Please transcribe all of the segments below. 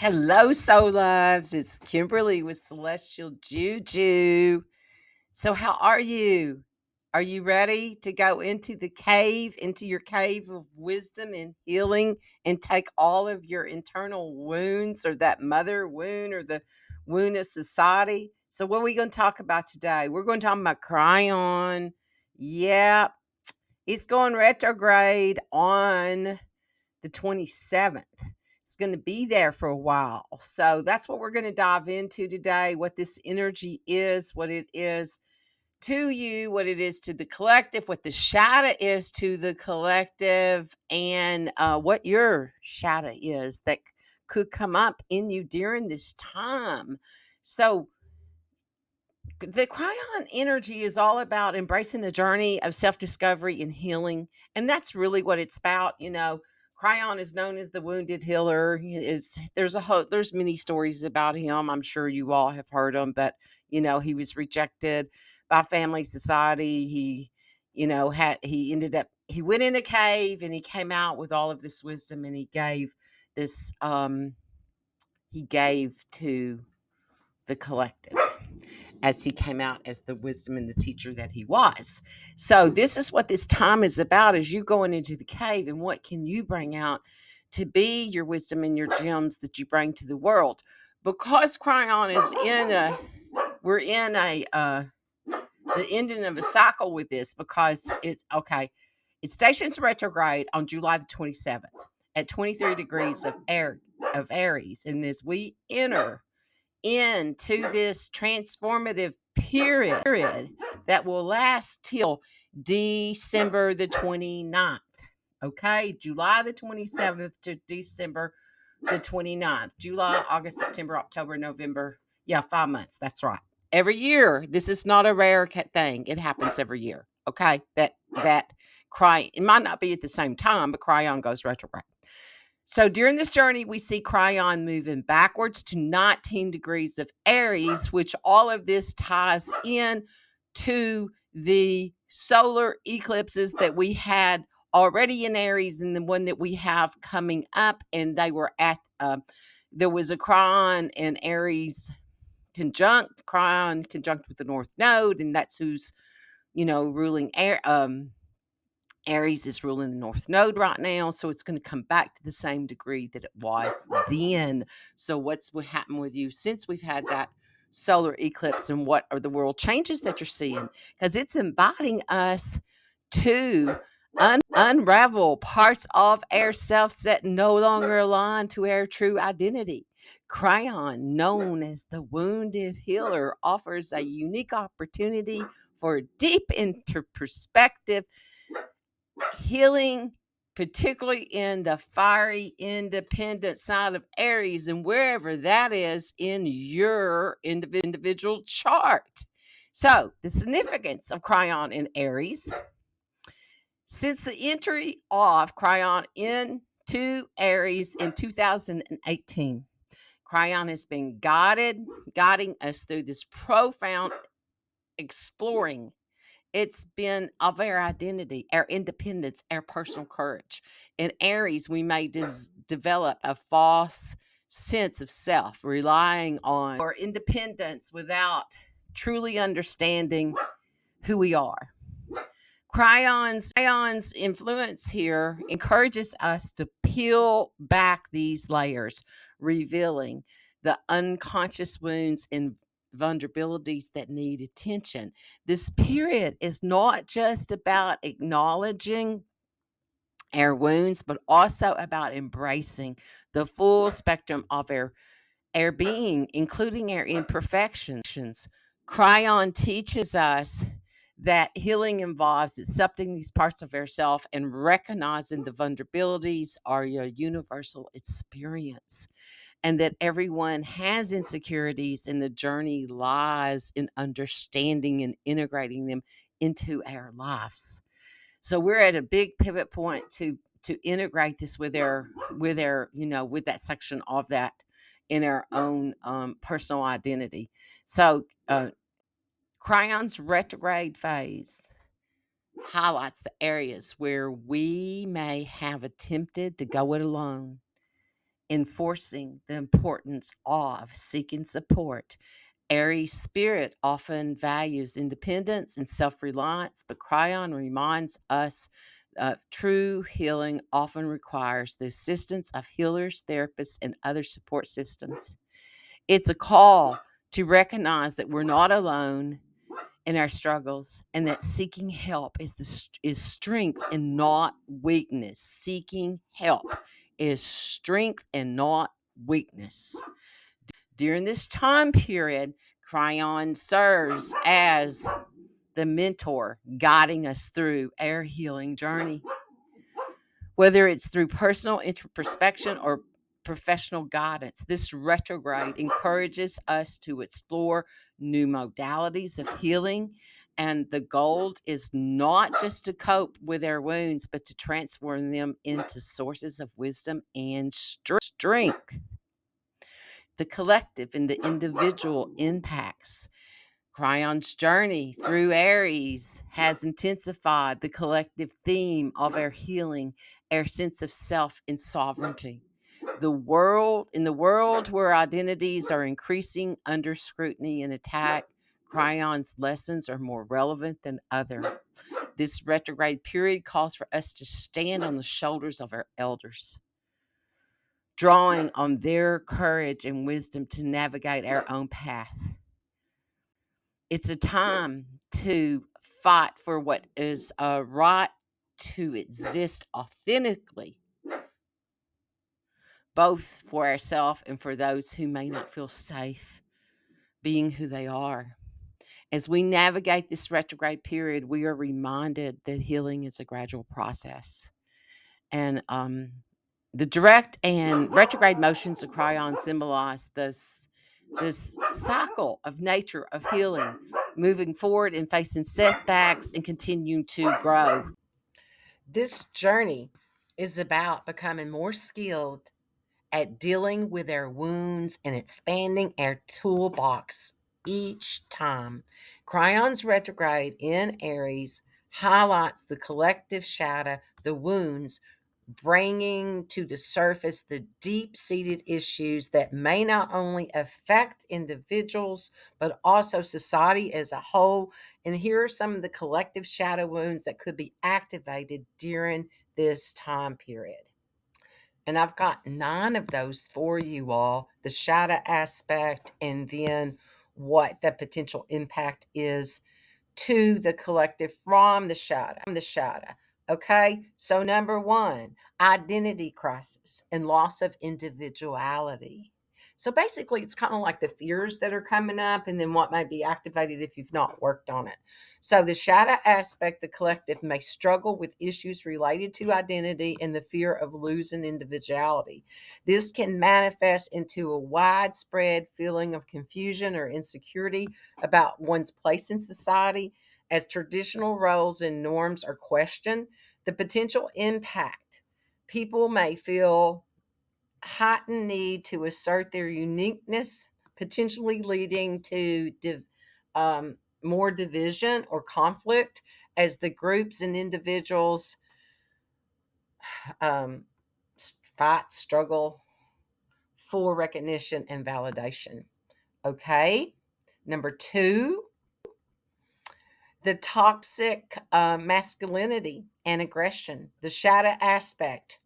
Hello, Soul Loves. It's Kimberly with Celestial Juju. So, how are you? Are you ready to go into the cave, into your cave of wisdom and healing, and take all of your internal wounds, or that mother wound, or the wound of society? So, what are we going to talk about today? We're going to talk about Chiron. Yeah, it's going retrograde on the 27th. It's going to be there for a while. So that's what we're going to dive into today, what this energy is, what it is to you, what it is to the collective, what the shadow is to the collective, and what your shadow is that could come up in you during this time. So the Cryon energy is all about embracing the journey of self-discovery and healing, and that's really what it's about. Cryon is known as the wounded healer. He is there's many stories about him. I'm sure you all have heard them, but he was rejected by family, society. He ended up he went in a cave and he came out with all of this wisdom, and this he gave to the collective as he came out as the wisdom and the teacher that he was. So this is what this time is about, is you going into the cave, and what can you bring out to be your wisdom and your gems that you bring to the world. Because Cryon is in a we're in a the ending of a cycle with this, because it's okay. It stations retrograde on July the 27th at 23 degrees of Aries. And as we enter into this transformative period that will last till December the 29th. Okay, July the 27th to December the 29th. July, August, September, October, November. Yeah, 5 months. That's right. Every year. This is not a rare thing. It happens every year. Okay, that cry. It might not be at the same time, but Cryon goes retrograde. So during this journey, we see Cryon moving backwards to 19 degrees of Aries, which all of this ties in to the solar eclipses that we had already in Aries and the one that we have coming up. And they were there was a Cryon and Aries Cryon conjunct with the North Node, and that's who's, ruling air. Aries is ruling the North Node right now, so it's going to come back to the same degree that it was then. So what happened with you since we've had that solar eclipse, and what are the world changes that you're seeing? Because it's inviting us to unravel parts of ourselves that no longer align to our true identity. Cryon, known as the wounded healer, offers a unique opportunity for deep introspective healing, particularly in the fiery independent side of Aries, and wherever that is in your individual chart. So, the significance of Cryon in Aries: since the entry of Cryon into Aries in 2018, Cryon has been guiding us through this profound exploring. It's been of our identity, our independence, our personal courage. In Aries, we may develop a false sense of self, relying on our independence without truly understanding who we are. Cryon's influence here encourages us to peel back these layers, revealing the unconscious wounds and vulnerabilities that need attention. This period is not just about acknowledging our wounds, but also about embracing the full spectrum of our being, including our imperfections. Cryon teaches us that healing involves accepting these parts of ourselves and recognizing the vulnerabilities are your universal experience, and that everyone has insecurities, and the journey lies in understanding and integrating them into our lives. So we're at a big pivot point to integrate this with that section of that in our own personal identity. So Crayon's retrograde phase highlights the areas where we may have attempted to go it alone, enforcing the importance of seeking support. Aries spirit often values independence and self reliance, but Chiron reminds us true healing often requires the assistance of healers, therapists, and other support systems. It's a call to recognize that we're not alone in our struggles and that seeking help is strength and not weakness. Seeking help is strength and not weakness. During this time period, Cryon serves as the mentor guiding us through our healing journey. Whether it's through personal introspection or professional guidance, this retrograde encourages us to explore new modalities of healing. And the goal is not just to cope with our wounds, but to transform them into sources of wisdom and strength. The collective and the individual impacts. Cryon's journey through Aries has intensified the collective theme of our healing, our sense of self and sovereignty. In the world where identities are increasing under scrutiny and attack, Cryon's lessons are more relevant than ever. This retrograde period calls for us to stand on the shoulders of our elders, drawing on their courage and wisdom to navigate our own path. It's a time to fight for what is a right to exist authentically, both for ourselves and for those who may not feel safe being who they are. As we navigate this retrograde period, we are reminded that healing is a gradual process. And the direct and retrograde motions of Cryon symbolize this cycle of nature of healing, moving forward and facing setbacks and continuing to grow. This journey is about becoming more skilled at dealing with our wounds and expanding our toolbox each time. Cryon's retrograde in Aries highlights the collective shadow, the wounds, bringing to the surface the deep seated issues that may not only affect individuals, but also society as a whole. And here are some of the collective shadow wounds that could be activated during this time period. And I've got 9 of those for you all, the shadow aspect, and then what the potential impact is to the collective from the shadow. Okay, so number 1, identity crisis and loss of individuality. So basically, it's kind of like the fears that are coming up and then what might be activated if you've not worked on it. So, the shadow aspect, the collective may struggle with issues related to identity and the fear of losing individuality. This can manifest into a widespread feeling of confusion or insecurity about one's place in society as traditional roles and norms are questioned. The potential impact: people may feel heightened need to assert their uniqueness, potentially leading to more division or conflict as the groups and individuals um, struggle for recognition and validation. Okay. Number 2, the toxic masculinity and aggression, the shadow aspect.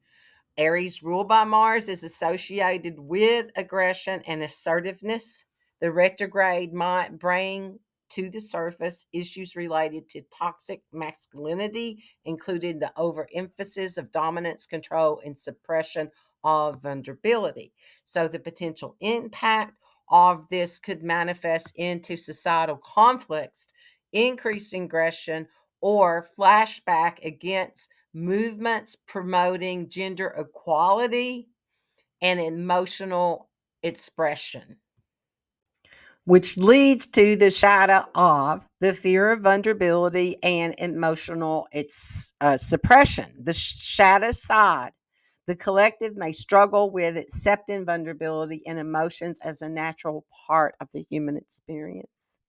Aries, ruled by Mars, is associated with aggression and assertiveness. The retrograde might bring to the surface issues related to toxic masculinity, including the overemphasis of dominance, control, and suppression of vulnerability. So, the potential impact of this could manifest into societal conflicts, increased aggression, or flashback against movements promoting gender equality and emotional expression, which leads to the shadow of the fear of vulnerability and emotional suppression. The shadow side, the collective may struggle with accepting vulnerability and emotions as a natural part of the human experience.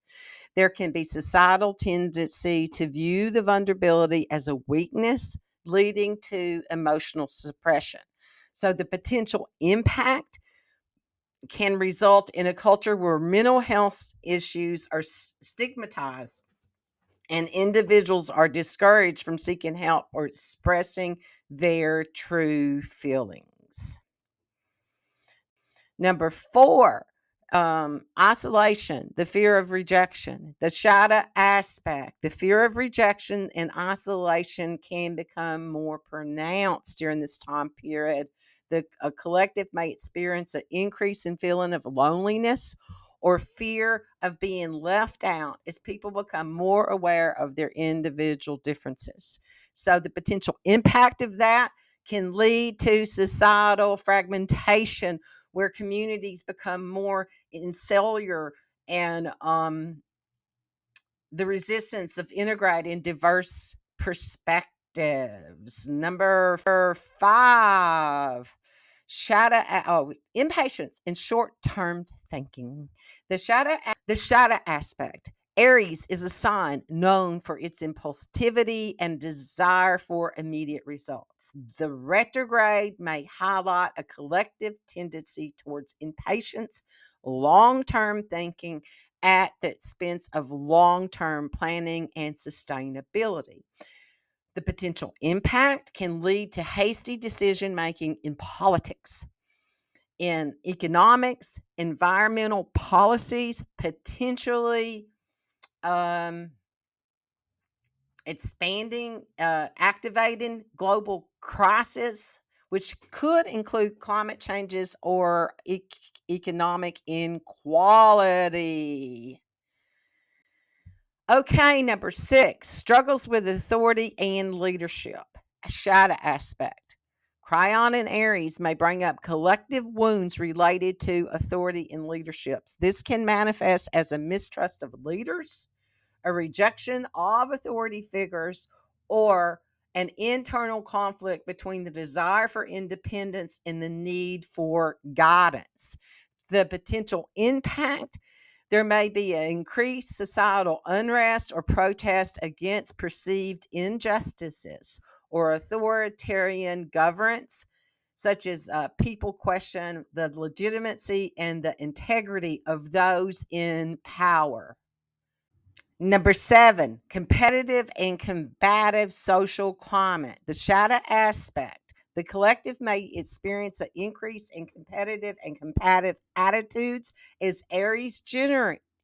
There can be societal tendency to view the vulnerability as a weakness, leading to emotional suppression. So the potential impact can result in a culture where mental health issues are stigmatized and individuals are discouraged from seeking help or expressing their true feelings. Number 4, isolation, the fear of rejection, the shadow aspect. The fear of rejection and isolation can become more pronounced during this time period. A collective may experience an increase in feeling of loneliness or fear of being left out as people become more aware of their individual differences. So the potential impact of that can lead to societal fragmentation where communities become more insular and the resistance of integrating diverse perspectives. Number 5, impatience and short-term thinking. The shadow aspect. Aries is a sign known for its impulsivity and desire for immediate results. The retrograde may highlight a collective tendency towards impatience, long-term thinking, at the expense of long-term planning and sustainability. The potential impact can lead to hasty decision making in politics, in economics, environmental policies, potentially activating global crisis, which could include climate changes or economic inequality. Okay, number 6, struggles with authority and leadership, a shadow aspect. Chiron and Aries may bring up collective wounds related to authority and leaderships. This can manifest as a mistrust of leaders, a rejection of authority figures, or an internal conflict between the desire for independence and the need for guidance. The potential impact: there may be an increased societal unrest or protest against perceived injustices or authoritarian governance, such as people question the legitimacy and the integrity of those in power. Number 7, competitive and combative social climate, the shadow aspect. The collective may experience an increase in competitive and combative attitudes as Aries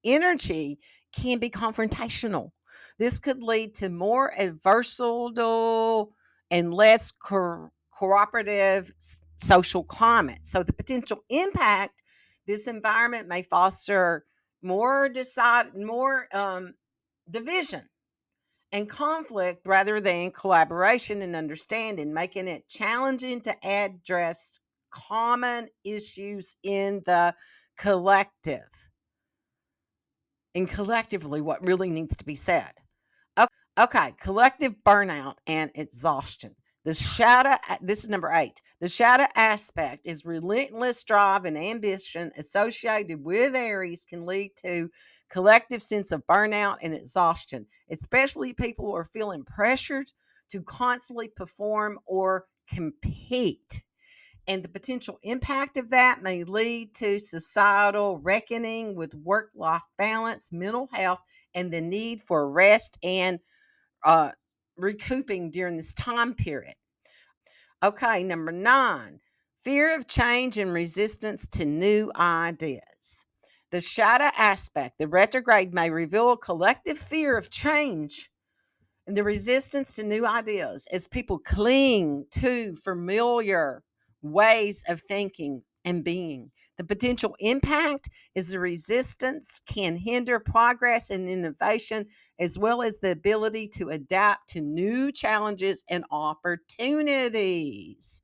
energy can be confrontational. This could lead to more adversarial and less cooperative social climate. So the potential impact: this environment may foster more division and conflict rather than collaboration and understanding, making it challenging to address common issues in the collective. And collectively, what really needs to be said. Okay, collective burnout and exhaustion. This is number 8. The shadow aspect is relentless drive and ambition associated with Aries can lead to collective sense of burnout and exhaustion, especially people who are feeling pressured to constantly perform or compete. And the potential impact of that may lead to societal reckoning with work life balance, mental health, and the need for rest and uh, recouping during this time period. Okay, number 9, fear of change and resistance to new ideas. The shadow aspect, the retrograde may reveal a collective fear of change and the resistance to new ideas as people cling to familiar ways of thinking and being. The potential impact is the resistance can hinder progress and innovation, as well as the ability to adapt to new challenges and opportunities.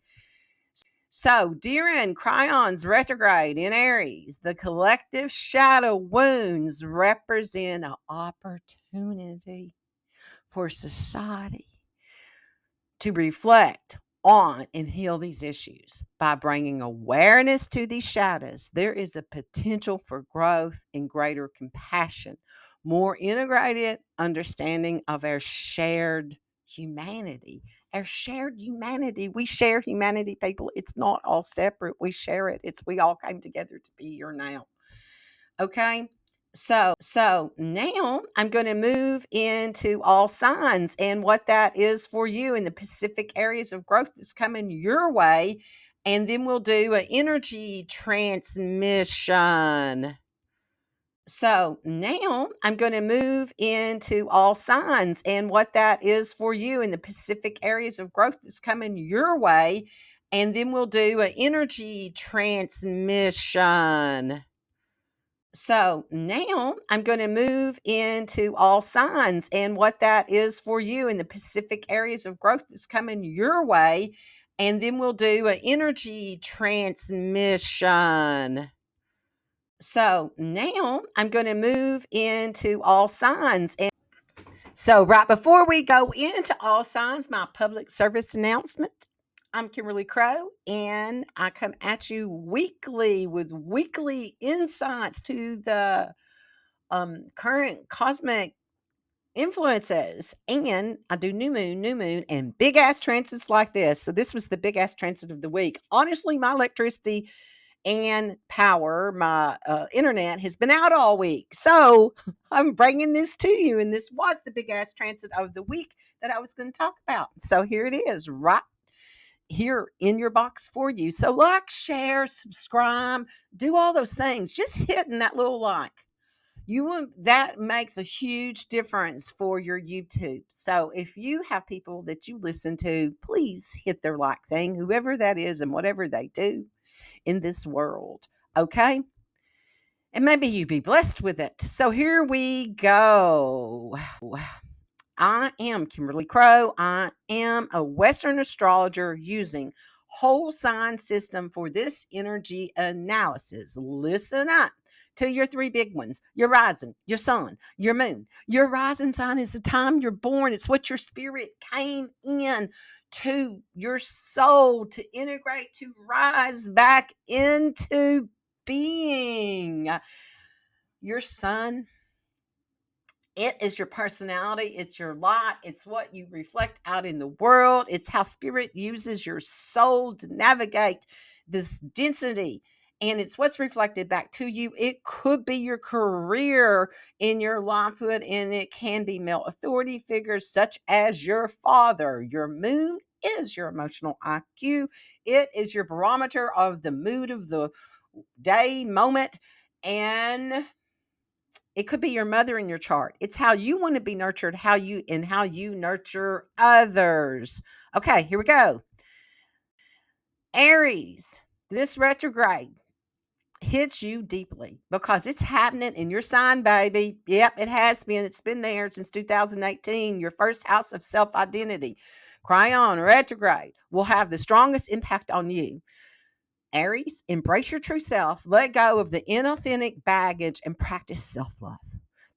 So, during Chron's retrograde in Aries, the collective shadow wounds represent an opportunity for society to reflect on and heal these issues. By bringing awareness to these shadows, there is a potential for growth and greater compassion, more integrated understanding of our shared humanity, our shared humanity. We share humanity, people. It's not all separate. We share it. We all came together to be here now. Okay. So now I'm going to move into all signs and what that is for you in the Pacific areas of growth that's coming your way. And then we'll do an energy transmission. So now I'm going to move into all signs and what that is for you in the Pacific areas of growth that's coming your way. And then we'll do an energy transmission. So now I'm going to move into all signs and what that is for you in the Pacific areas of growth that's coming your way. And then we'll do an energy transmission. So now I'm going to move into all signs. And so, right before we go into all signs, my public service announcement. I'm Kimberly Crow, and I come at you weekly with weekly insights to the current cosmic influences. And I do new moon, and big ass transits like this. So, this was the big ass transit of the week. Honestly, my electricity and power, my internet has been out all week. So I'm bringing this to you. And this was the big ass transit of the week that I was going to talk about. So here it is, right here in your box for you. So like, share, subscribe, do all those things. Just hitting that little like. That makes a huge difference for your YouTube. So if you have people that you listen to, please hit their like thing, whoever that is and whatever they do in this world. Okay. And maybe you be blessed with it. So here we go. I am Kimberly Crow. I am a Western astrologer using whole sign system for this energy analysis. Listen up to your three big ones: your rising, your sun, your moon. Your rising sign is the time you're born. It's what your spirit came in to your soul to integrate, to rise back into being. Your sun, it is your personality. It's your light. It's what you reflect out in the world. It's how spirit uses your soul to navigate this density. And it's what's reflected back to you. It could be your career in your livelihood, and it can be male authority figures such as your father. Your moon is your emotional IQ. It is your barometer of the mood of the day, moment, and it could be your mother in your chart. It's how you want to be nurtured, how you nurture others. Okay, here we go. Aries, this retrograde hits you deeply because it's happening in your sign, baby. Yep, it has been. It's been there since 2018. Your first house of self-identity. Chiron Retrograde will have the strongest impact on you. Aries, embrace your true self, let go of the inauthentic baggage, and practice self-love.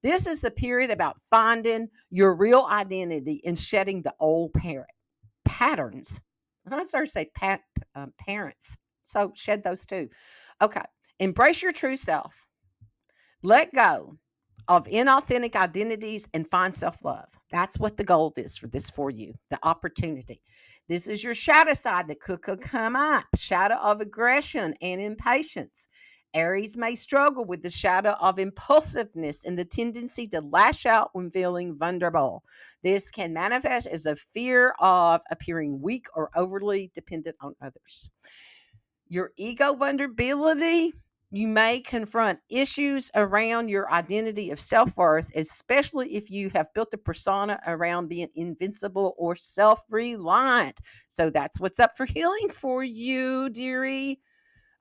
This is a period about finding your real identity and shedding the old patterns. I started to say parents. So shed those too. Okay. Embrace your true self. Let go of inauthentic identities and find self-love. That's what the goal is for you, the opportunity. This is your shadow side that could come up, shadow of aggression and impatience. Aries may struggle with the shadow of impulsiveness and the tendency to lash out when feeling vulnerable. This can manifest as a fear of appearing weak or overly dependent on others. Your ego vulnerability, you may confront issues around your identity of self-worth, especially if you have built a persona around being invincible or self-reliant. So that's what's up for healing for you, dearie.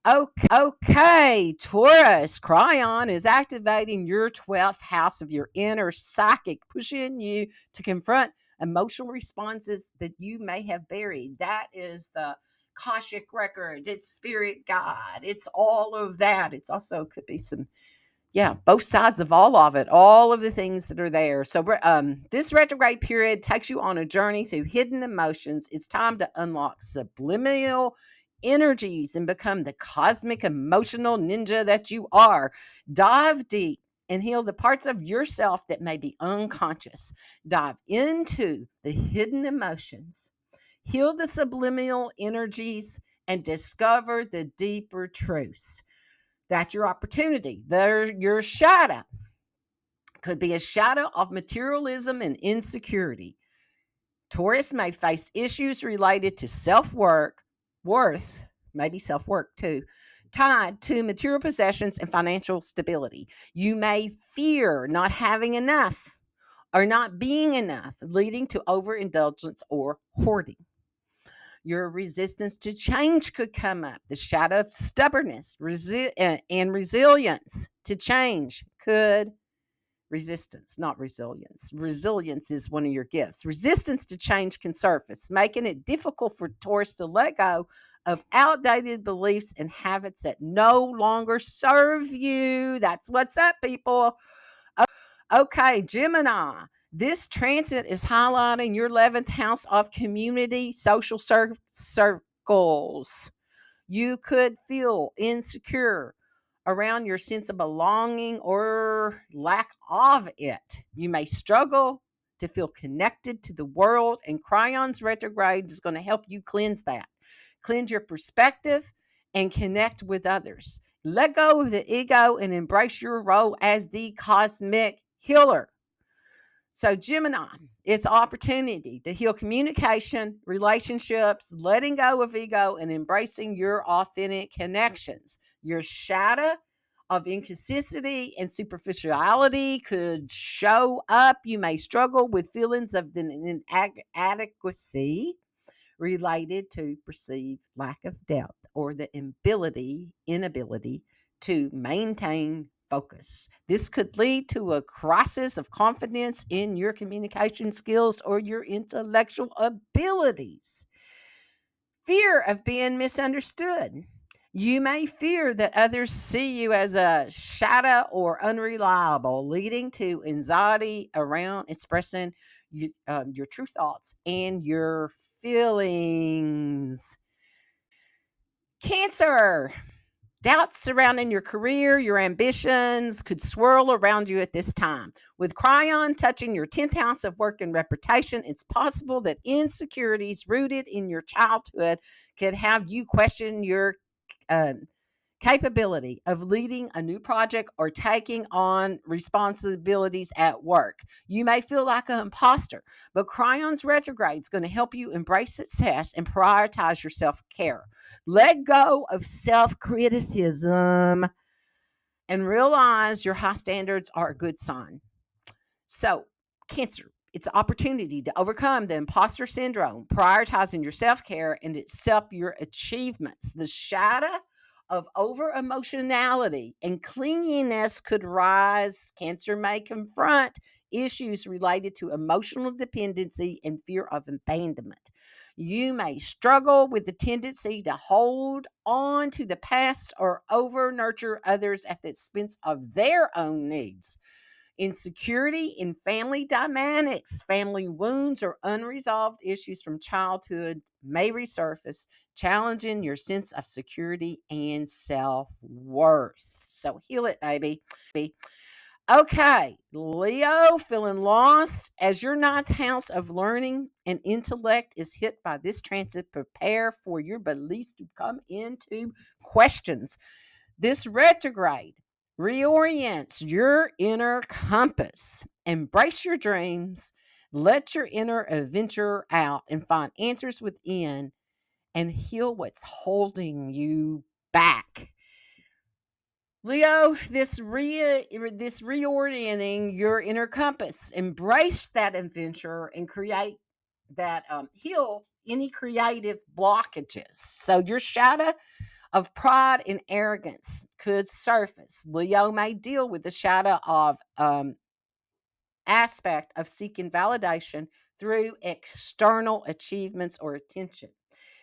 Okay, Taurus, Chiron is activating your 12th house of your inner psychic, pushing you to confront emotional responses that you may have buried. That is the Akashic records, it's spirit guide, it's all of that. It's also could be some, both sides of all of it, all of the things that are there. So this retrograde period takes you on a journey through hidden emotions. It's time to unlock subliminal energies and become the cosmic emotional ninja that you are. Dive deep and heal the parts of yourself that may be unconscious. Dive into the hidden emotions, heal the subliminal energies, and discover the deeper truths. That's your opportunity. They're your shadow. Could be a shadow of materialism and insecurity. Taurus may face issues related to worth, maybe self work too, tied to material possessions and financial stability. You may fear not having enough or not being enough, leading to overindulgence or hoarding. Your resistance to change could come up. The shadow of stubbornness and resilience to change could resistance, not resilience. Resilience is one of your gifts. Resistance to change can surface, making it difficult for Taurus to let go of outdated beliefs and habits that no longer serve you. That's what's up, people. Okay, Gemini. This transit is highlighting your 11th house of community, social circles. You could feel insecure around your sense of belonging or lack of it. You may struggle to feel connected to the world, and Chron's retrograde is going to help you cleanse that. Cleanse your perspective and connect with others. Let go of the ego and embrace your role as the cosmic healer. So, Gemini, it's opportunity to heal communication, relationships, letting go of ego, and embracing your authentic connections. Your shadow of inconsistency and superficiality could show up. You may struggle with feelings of inadequacy related to perceived lack of depth or the inability to maintain focus. This could lead to a crisis of confidence in your communication skills or your intellectual abilities. Fear of being misunderstood. You may fear that others see you as a shadow or unreliable, leading to anxiety around expressing your true thoughts and your feelings. Cancer. Doubts surrounding your career, your ambitions could swirl around you at this time. With Chiron touching your 10th house of work and reputation, it's possible that insecurities rooted in your childhood could have you question your uh, capability of leading a new project or taking on responsibilities at work. You may feel like an imposter, but Chron's retrograde is going to help you embrace success and prioritize your self care. Let go of self criticism and realize your high standards are a good sign. So, Cancer, it's an opportunity to overcome the imposter syndrome, prioritizing your self care and accept your achievements. The shadow of over emotionality and clinginess could rise. Cancer may confront issues related to emotional dependency and fear of abandonment. You may struggle with the tendency to hold on to the past or over nurture others at the expense of their own needs. Insecurity in family dynamics, family wounds, or unresolved issues from childhood may resurface, challenging your sense of security and self worth. So heal it, baby. Okay, Leo, feeling lost as your ninth house of learning and intellect is hit by this transit. Prepare for your beliefs to come into questions. This retrograde reorients your inner compass. Embrace your dreams. Let your inner adventure out and find answers within and heal what's holding you back. Leo, this reorienting your inner compass. Embrace that adventure and create that heal any creative blockages. So your shadow of pride and arrogance could surface. Leo may deal with the shadow of aspect of seeking validation through external achievements or attention.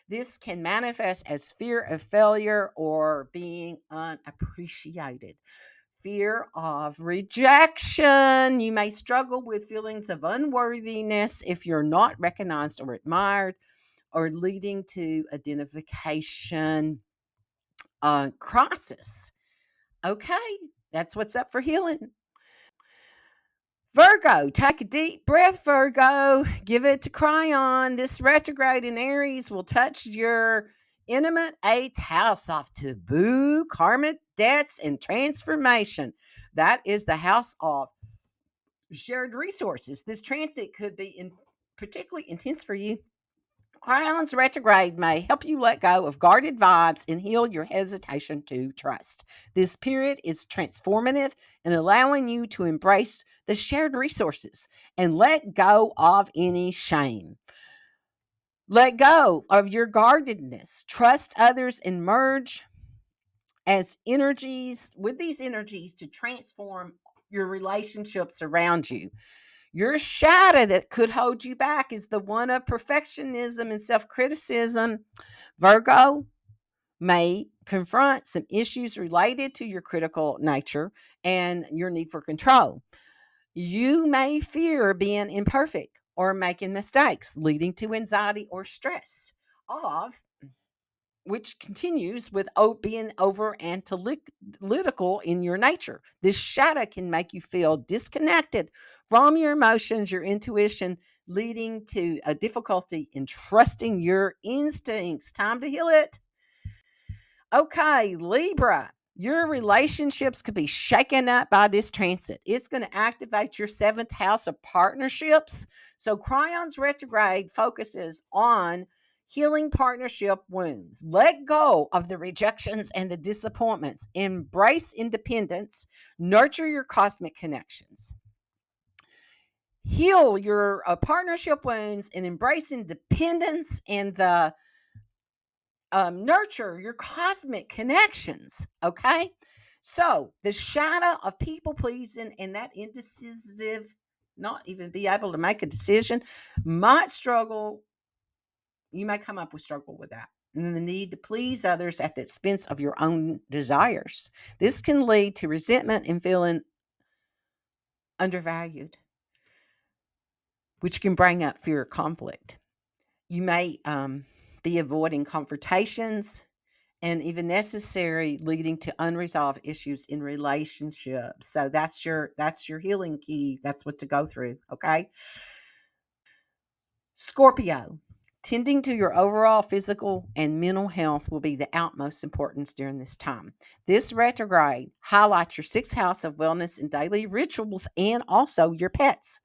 This can manifest as fear of failure or being unappreciated. Fear of rejection. You may struggle with feelings of unworthiness if you're not recognized or admired, or leading to identification crisis. Okay, that's what's up for healing. Virgo, take a deep breath, Virgo. Give it to Chiron. This retrograde in Aries will touch your intimate eighth house of taboo, karmic debts, and transformation. That is the house of shared resources. This transit could be particularly intense for you. Chiron's retrograde may help you let go of guarded vibes and heal your hesitation to trust. This period is transformative in allowing you to embrace the shared resources and let go of any shame. Let go of your guardedness. Trust others and merge as energies with these energies to transform your relationships around you. Your shadow that could hold you back is the one of perfectionism and self criticism. Virgo may confront some issues related to your critical nature and your need for control. You may fear being imperfect or making mistakes, leading to anxiety or stress, of which continues with being over analytical in your nature. This shadow can make you feel disconnected from your emotions, your intuition, leading to a difficulty in trusting your instincts. Time to heal it. Okay, Libra, your relationships could be shaken up by this transit. It's going to activate your seventh house of partnerships. So, Crion's retrograde focuses on healing partnership wounds. Let go of the rejections and the disappointments. Embrace independence. Nurture your cosmic connections. Heal your partnership wounds and embrace independence and the nurture your cosmic connections. Okay. So the shadow of people pleasing and that indecisive, not even be able to make a decision, might struggle. You may come up with struggle with that. And the need to please others at the expense of your own desires. This can lead to resentment and feeling undervalued, which can bring up fear of conflict. You may be avoiding confrontations and even necessary, leading to unresolved issues in relationships. So that's your healing key. That's what to go through. Okay. Scorpio, tending to your overall physical and mental health will be the utmost importance during this time. This retrograde highlights your sixth house of wellness and daily rituals and also your pets.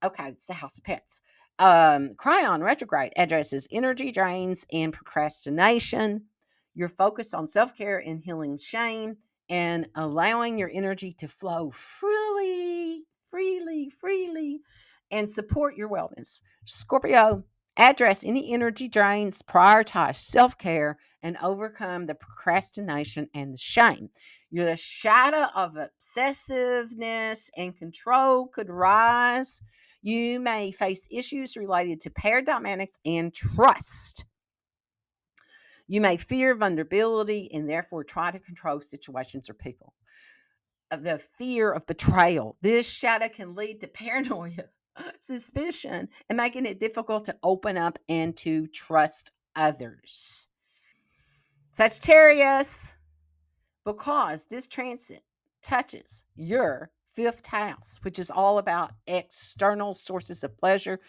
Okay, it's the house of pets. Chiron retrograde addresses energy drains and procrastination. Your focus on self care and healing shame and allowing your energy to flow freely, and support your wellness. Scorpio, address any energy drains, prioritize self care, and overcome the procrastination and the shame. The shadow of obsessiveness and control could rise. You may face issues related to pair dynamics and trust. You may fear vulnerability and therefore try to control situations or people. The fear of betrayal. This shadow can lead to paranoia, suspicion, and making it difficult to open up and to trust others. Sagittarius, because this transit touches your fifth house, which is all about external sources of pleasure,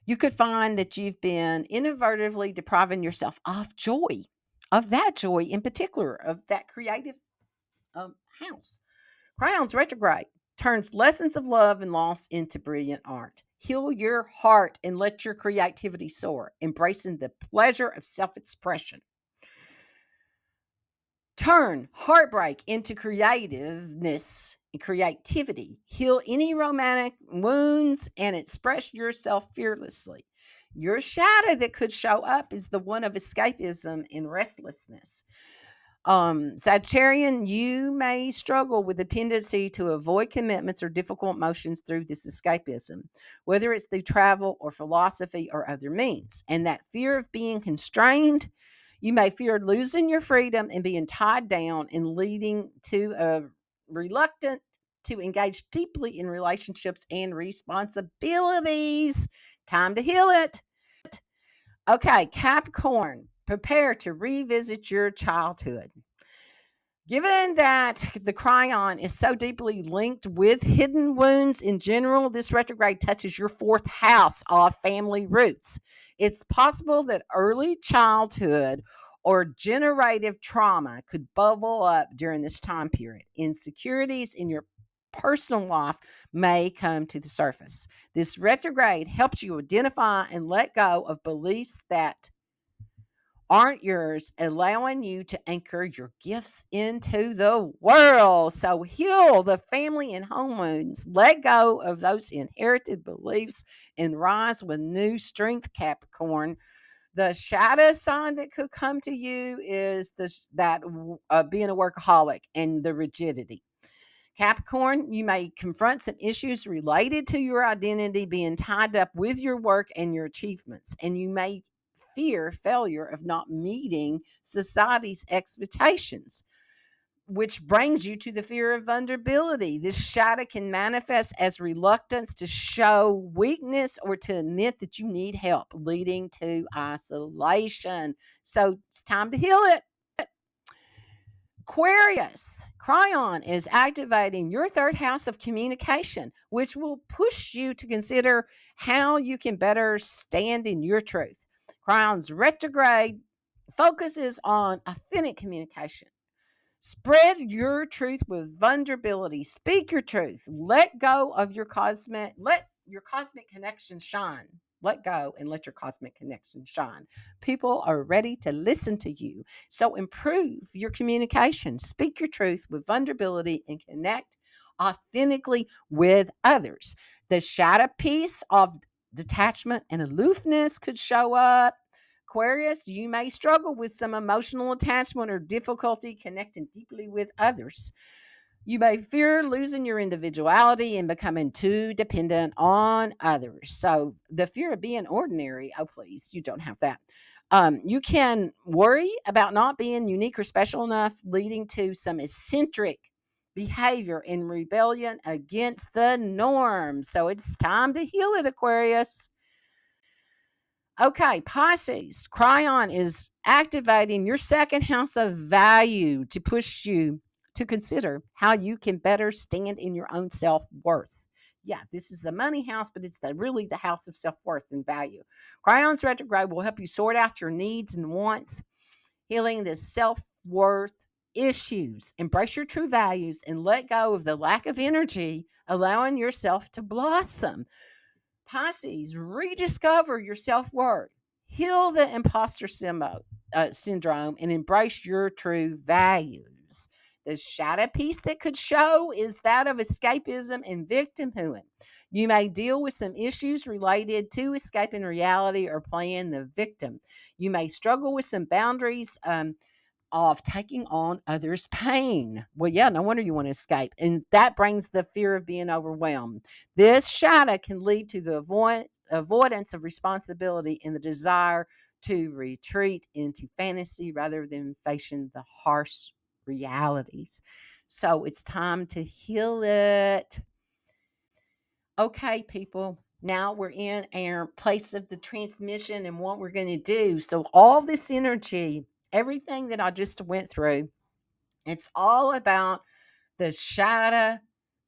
you could find that you've been inadvertently depriving yourself of joy, of that joy in particular, of that creative house. Crowns retrograde turns lessons of love and loss into brilliant art. Heal your heart and let your creativity soar, embracing the pleasure of self expression. Turn heartbreak into creativeness and creativity. Heal any romantic wounds and express yourself fearlessly. Your shadow that could show up is the one of escapism and restlessness. Sagittarian, you may struggle with a tendency to avoid commitments or difficult emotions through this escapism, whether it's through travel or philosophy or other means. And that fear of being constrained, you may fear losing your freedom and being tied down and leading to a reluctant to engage deeply in relationships and responsibilities. Time to heal it. Okay, Capricorn, prepare to revisit your childhood. Given that the Chiron is so deeply linked with hidden wounds in general, this retrograde touches your fourth house of family roots. It's possible that early childhood or generative trauma could bubble up during this time period. Insecurities in your personal life may come to the surface. This retrograde helps you identify and let go of beliefs that aren't yours, allowing you to anchor your gifts into the world. So heal the family and home wounds. Let go of those inherited beliefs and rise with new strength, Capricorn. The shadow sign that could come to you is this that being a workaholic and the rigidity. Capricorn, you may confront some issues related to your identity being tied up with your work and your achievements, and you may fear failure of not meeting society's expectations, which brings you to the fear of vulnerability. This shadow can manifest as reluctance to show weakness or to admit that you need help, leading to isolation. So it's time to heal it. Aquarius, Cryon is activating your third house of communication, which will push you to consider how you can better stand in your truth. Cryon's retrograde focuses on authentic communication. Spread your truth with vulnerability. Speak your truth. Let your cosmic connection shine. Let go and let your cosmic connection shine. People are ready to listen to you. So improve your communication. Speak your truth with vulnerability and connect authentically with others. The shadow piece of detachment and aloofness could show up. Aquarius, you may struggle with some emotional attachment or difficulty connecting deeply with others. You may fear losing your individuality and becoming too dependent on others. So, the fear of being ordinary, oh, please, you don't have that. You can worry about not being unique or special enough, leading to some eccentric behavior and rebellion against the norm. So, it's time to heal it, Aquarius. Okay, Pisces, Cryon is activating your second house of value to push you to consider how you can better stand in your own self worth. Yeah, this is a money house, but it's really the house of self worth and value. Cryon's retrograde will help you sort out your needs and wants, healing the self worth issues. Embrace your true values and let go of the lack of energy, allowing yourself to blossom. Pisces, rediscover your self worth, heal the syndrome, and embrace your true values. The shadow piece that could show is that of escapism and victimhood. You may deal with some issues related to escaping reality or playing the victim. You may struggle with some boundaries of taking on others' pain. Well, yeah, no wonder you want to escape. And that brings the fear of being overwhelmed. This shadow can lead to the avoidance of responsibility and the desire to retreat into fantasy rather than facing the harsh realities. So it's time to heal it. Okay, people. Now we're in our place of the transmission and what we're going to do. So, all this energy, everything that I just went through, it's all about the shadow,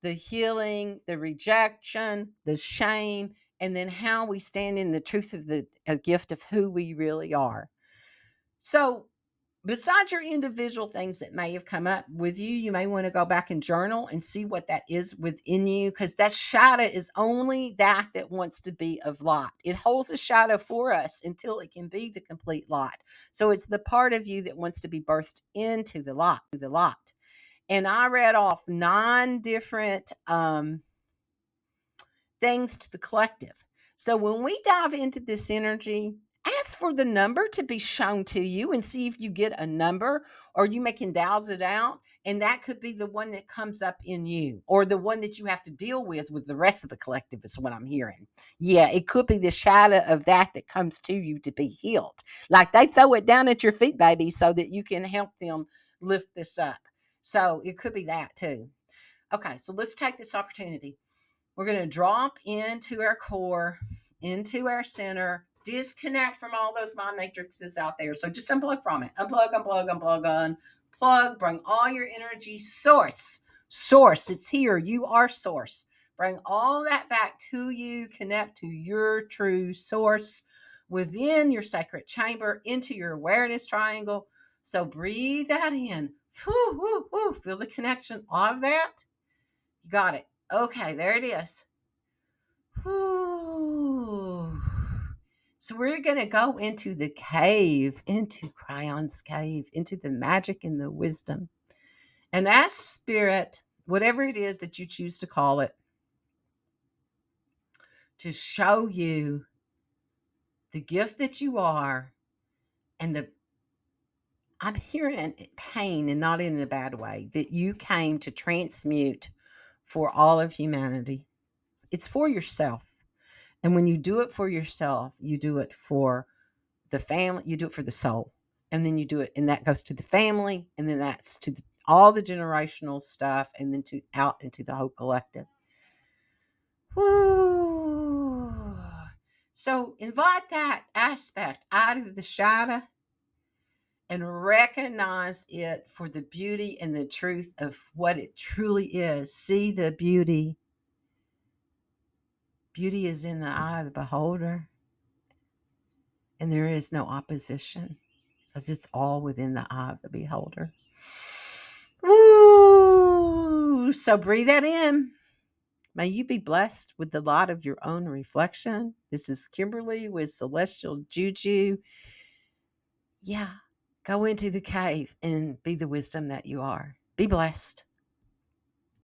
the healing, the rejection, the shame, and then how we stand in the truth of the gift of who we really are. So, besides your individual things that may have come up with you, you may want to go back and journal and see what that is within you, because that shadow is only that wants to be of light. It holds a shadow for us until it can be the complete light. So it's the part of you that wants to be birthed into the light. And I read off 9 different things to the collective. So when we dive into this energy, ask for the number to be shown to you and see if you get a number, or you may dials it out. And that could be the one that comes up in you, or the one that you have to deal with the rest of the collective, is what I'm hearing. Yeah, it could be the shadow of that comes to you to be healed. Like they throw it down at your feet, baby, so that you can help them lift this up. So it could be that too. Okay, so let's take this opportunity. We're going to drop into our core, into our center, disconnect from all those mind matrices out there. So just unplug from it. Unplug, unplug, unplug, unplug, bring all your energy source, it's here. You are source. Bring all that back to you. Connect to your true source within your sacred chamber, into your awareness triangle. So breathe that in. Whew, whew, whew. Feel the connection of that. You got it. Okay, there it is. Whew. So we're going to go into the cave, into Chiron's cave, into the magic and the wisdom. And ask Spirit, whatever it is that you choose to call it, to show you the gift that you are, and I'm hearing pain, and not in a bad way, that you came to transmute for all of humanity. It's for yourself. And when you do it for yourself, you do it for the family, you do it for the soul. And then you do it, and that goes to the family, and then that's to all the generational stuff, and then to out into the whole collective. Whew. So invite that aspect out of the shadow and recognize it for the beauty and the truth of what it truly is. See the beauty. Beauty is in the eye of the beholder, and there is no opposition because it's all within the eye of the beholder. Woo! So breathe that in. May you be blessed with the light of your own reflection. This is Kimberly with Celestial Juju. Yeah, go into the cave and be the wisdom that you are. Be blessed.